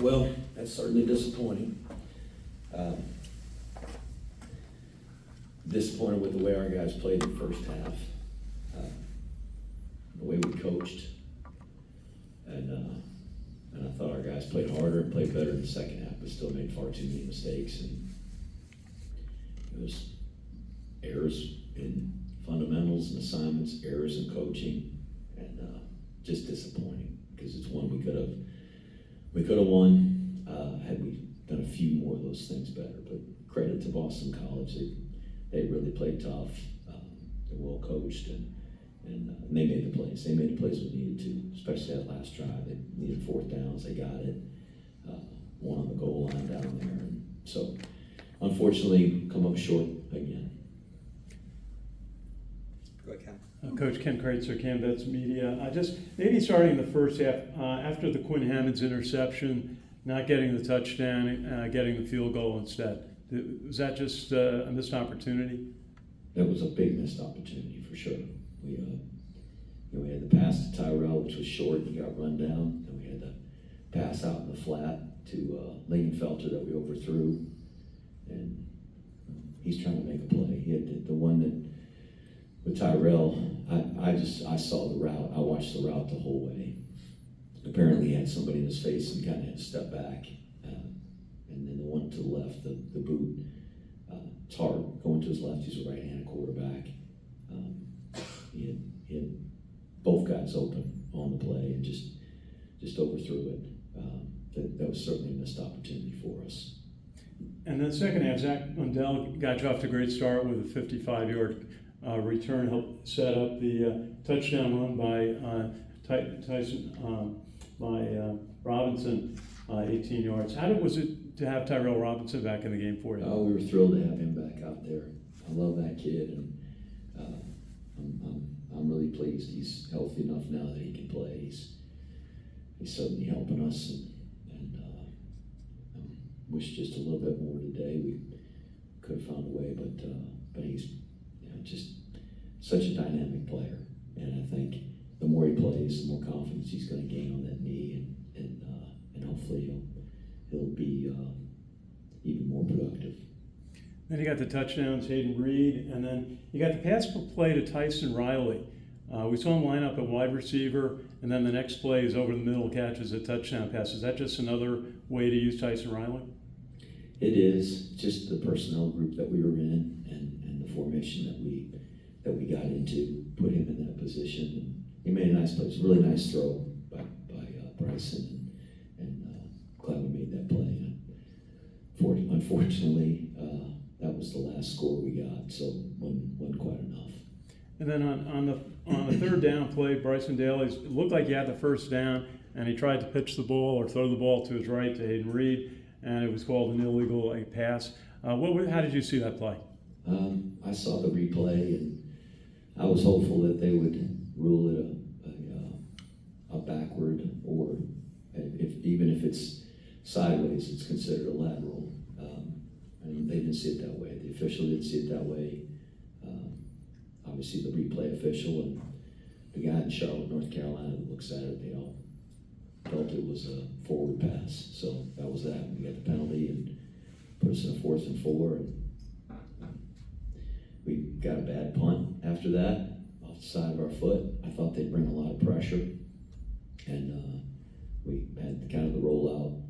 Well, that's certainly disappointing. Disappointed with the way our guys played in the first half, the way we coached, and I thought our guys played harder and played better in the second half, but still made far too many mistakes. And it was errors in fundamentals and assignments, errors in coaching, and just disappointing because it's one we could have won had we done a few more of those things better. But credit to Boston College, they really played tough. They're well coached, and they made the plays. They made the plays we needed to, especially that last drive. They needed fourth downs. They got it. One on the goal line down there. And so, unfortunately, come up short again. Go ahead, Ken. Coach Ken Kraetzer, CaMMVetsMedia. Just maybe starting in the first half, after the Quinn Hammonds interception, not getting the touchdown, getting the field goal instead. Was that just a missed opportunity? That was a big missed opportunity for sure. We had the pass to Tyrell, which was short. He got run down, and we had the pass out in the flat to Lingenfelter that we overthrew. And he's trying to make a play. He had the one that with Tyrell. I saw the route. I watched the route the whole way. Apparently, he had somebody in his face and kind of had to step back. And then the one to the left, the boot, it's hard going to his left. He's a right-handed quarterback. He had both guys open on the play and just overthrew it. That was certainly a missed opportunity for us. And then second half, Zach Mundell got you off to a great start with a 55-yard return, helped set up the touchdown run by Tyson, by Robinson, 18 yards. How was it to have Tyrell Robinson back in the game for you? Oh, we were thrilled to have him back out there. I love that kid, and I'm really pleased he's healthy enough now that he can play. He's certainly helping us, and wish just a little bit more today. We could have found a way, but he's just such a dynamic player, and I think the more he plays, the more confidence he's going to gain on that knee, and hopefully he'll be even more productive. Then you got the touchdowns, Hayden Reed, and then you got the pass play to Tyson Riley. We saw him line up at wide receiver, and then the next play is over the middle, catches a touchdown pass. Is that just another way to use Tyson Riley? It is just the personnel group that we were in, and the formation that we got into put him in that position. And he made a nice play. It was a really nice throw by Bryson, and glad we made that play. Unfortunately, that was the last score we got, so wasn't quite enough. And then on the third down play, Bryson Daly, it looked like he had the first down, and he tried to pitch the ball or throw the ball to his right to Hayden Reed, and it was called an illegal pass. How did you see that play? I saw the replay, and I was hopeful that they would rule it a backward, or even if it's sideways, it's considered a lateral. And they didn't see it that way. The official didn't see it that way. Obviously, the replay official and the guy in Charlotte, North Carolina, that looks at it, they all felt it was a forward pass. So that was that. We got the penalty and put us in a 4th and 4. And we got a bad punt after that off the side of our foot. I thought they'd bring a lot of pressure, and we had kind of the rollout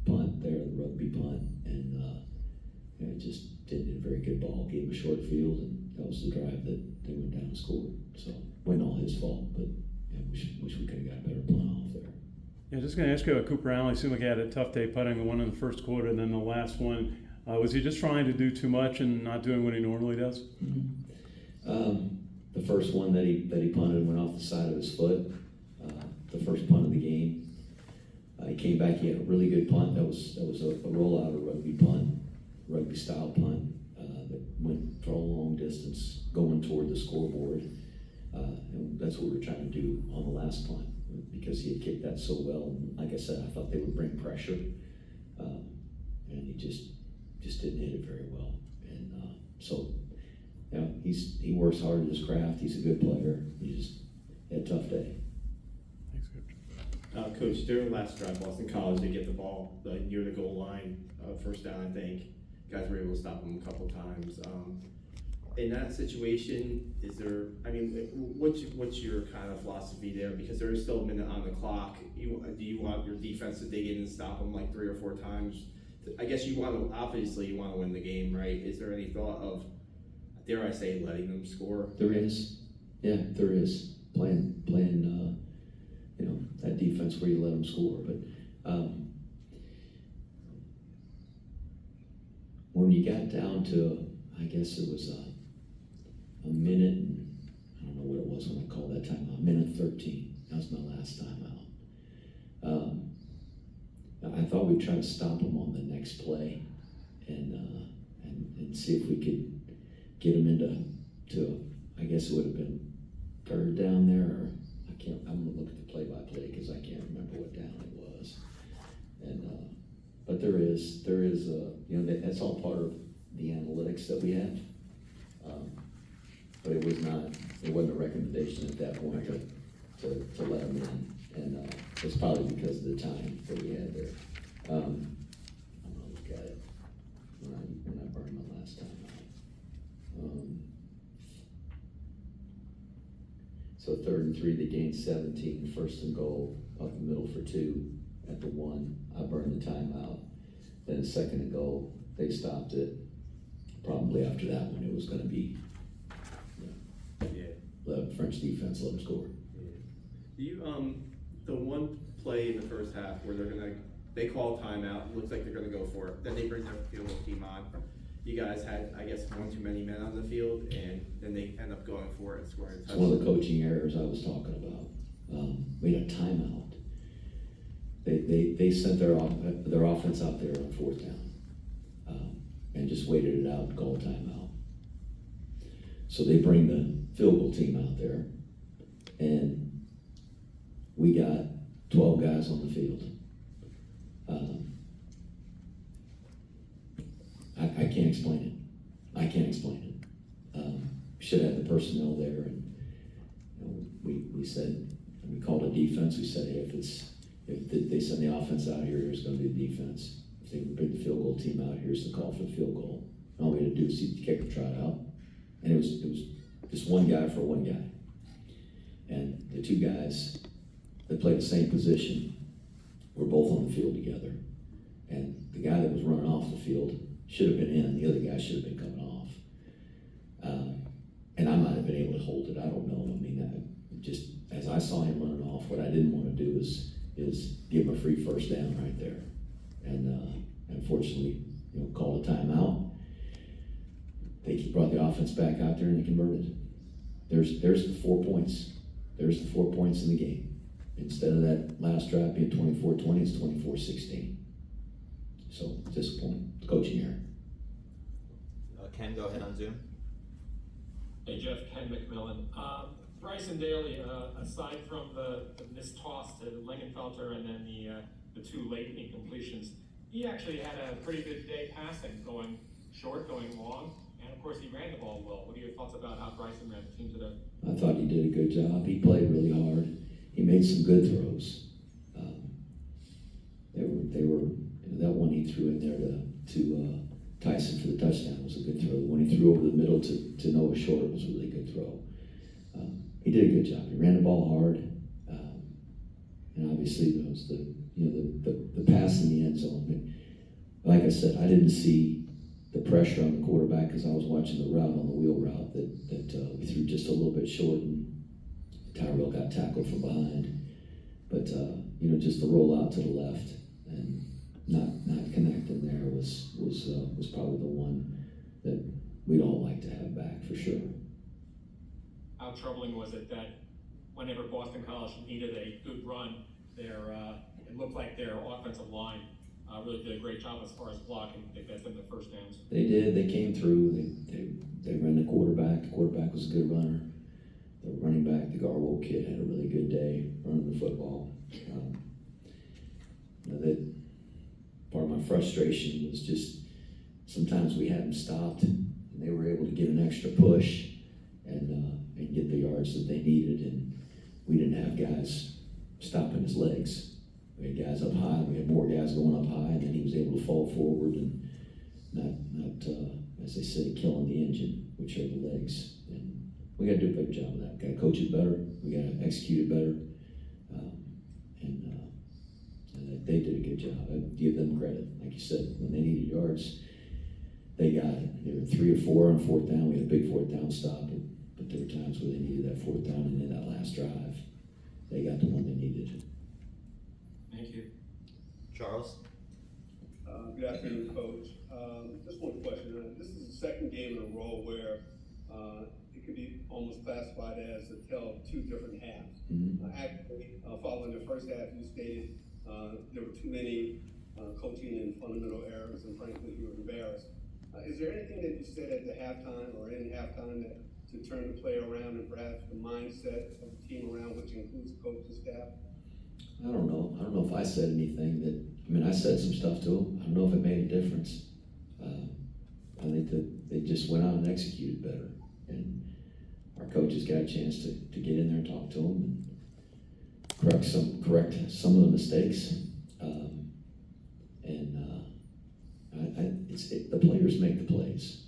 punt there, the rugby punt, and it just didn't hit a very good ball. Gave a short field, and that was the drive that they went down and scored. So wasn't all his fault, but wish we could have got a better punt off there. Yeah, just going to ask you about Cooper Allen. He seemed like he had a tough day putting, the one in the first quarter and then the last one. Was he just trying to do too much and not doing what he normally does? Mm-hmm. The first one that he punted went off the side of his foot. The first punt of the game. He came back. He had a really good punt. That was a rollout, a rugby style punt that went for a long distance, going toward the scoreboard. And that's what we were trying to do on the last punt, because he had kicked that so well. And like I said, I thought they would bring pressure, and he just didn't hit it very well. And so, he works hard at his craft. He's a good player. He just had a tough day. Thanks, Coach. Coach, Coach, during last drive, Boston College, they get the ball near the goal line, first down, I think. Guys were able to stop them a couple times. In that situation, is there, I mean, what's your kind of philosophy there? Because there is still a minute on the clock. Do you want your defense to dig in and stop them like 3 or 4 times? I guess you want to, obviously you want to win the game, right? Is there any thought of, dare I say, letting them score? There is. Yeah, there is. Playing, you know, that defense where you let them score. But when you got down to, I guess it was a minute, and I don't know what it was when I called that time out, minute 13. That was my last time out. I thought we'd try to stop them on the next play and see if we could get them into, I guess it would have been 3rd down there, or I'm gonna look at the play-by-play because I can't remember what down it was. And but there is you know, that's all part of the analytics that we have. But it wasn't a recommendation at that point to let them in, and it's probably because of the time that we had there. I'm gonna look at it when I burned my last time out. So 3rd and 3, they gained 17, 1st and goal, up the middle for 2 at the 1. I burned the timeout. Then 2nd and goal, they stopped it. Probably after that one, it was going to be, you know, let French defense let them score. Yeah. Do you the one play in the first half where they call timeout, looks like they're gonna go for it, then they bring their field goal team on. You guys had, I guess, one too many men on the field, and then they end up going for it and scoring a It's touchdown. one of the coaching errors I was talking about. We had a timeout. They sent their offense out there on 4th down and just waited it out and called timeout. So they bring the field goal team out there, and we got 12 guys on the field. I can't explain it. I can't explain it. Should have had the personnel there, and you know, we said, we called a defense. We said, hey, if they send the offense out here, here's going to be the defense. If they bring the field goal team out, here's the call for the field goal. All we had to do was see the kicker trot out, and it was just one guy for one guy, and the 2 guys that played the same position were both on the field together, and the guy that was running off the field should have been in, the other guy should have been coming off. And I might have been able to hold it, I don't know. I mean, just as I saw him running off, what I didn't want to do is give him a free 1st down right there. And unfortunately, you know, called a timeout. They brought the offense back out there and they converted. There's the 4 points. There's the 4 points in the game. Instead of that last drive being 24-20, it's 24-16. So, disappointing. Coaching error. Ken, go ahead on Zoom. Hey Jeff, Ken McMillan. Bryson Daly, aside from the missed toss to Lingenfelter and then the 2 late incompletions, he actually had a pretty good day passing, going short, going long, and of course he ran the ball well. What are your thoughts about how Bryson ran the team today? I thought he did a good job. He played really hard. He made some good throws. They were that one he threw in there to Tyson for the touchdown was a good throw. The one he threw over the middle to Noah Short was a really good throw. He did a good job. He ran the ball hard, and obviously there was the pass in the end zone. But like I said, I didn't see the pressure on the quarterback because I was watching the route on the wheel route that we threw just a little bit short, and Tyrell got tackled from behind. But you know, just the roll out to the left and not connecting there was probably the one that we'd all like to have back for sure. How troubling was it that whenever Boston College needed a good run, it looked like their offensive line really did a great job as far as blocking. They got them the 1st downs. They did. They came through. They ran the quarterback. The quarterback was a good runner. The running back, the Garwold kid, had a really good day running the football. Part of my frustration was just sometimes we had them stopped and they were able to get an extra push and get the yards that they needed, and we didn't have guys stopping his legs. We had guys up high, we had more guys going up high, and then he was able to fall forward and not as they say, killing the engine, which are the legs. And we got to do a better job of that. Got to coach it better. We got to execute it better. And they did a good job. I give them credit. Like you said, when they needed yards, they got it. There were 3 or 4 on 4th down. We had a big 4th down stop, but there were times where they needed that 4th down, and then that last drive, they got the one they needed. Thank you. Charles? Good afternoon, Coach. Just one question. This is the second game in a row where it could be almost classified as a tale of 2 different halves. Mm-hmm. Actually, following the first half, you stated there were too many coaching and fundamental errors, and frankly, you were embarrassed. Is there anything that you said at the halftime or in halftime that to turn the play around and perhaps the mindset of the team around, which includes the coaching staff? I don't know. I don't know if I said anything that, I mean, I said some stuff to them. I don't know if it made a difference. I think that they just went out and executed better. And our coaches got a chance to get in there and talk to them and correct some of the mistakes. The players make the plays.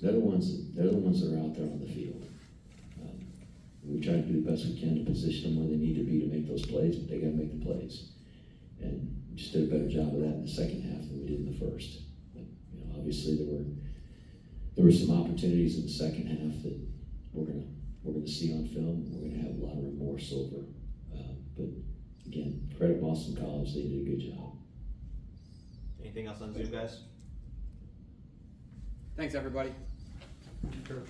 They're the ones that are out there on the field. We try to do the best we can to position them where they need to be to make those plays, but they got to make the plays. And we just did a better job of that in the second half than we did in the first. But, you know, obviously there were some opportunities in the second half that we're gonna see on film. We're gonna have a lot of remorse over. But again, credit Boston College, they did a good job. Anything else on Zoom, guys? Thanks, everybody. Sure.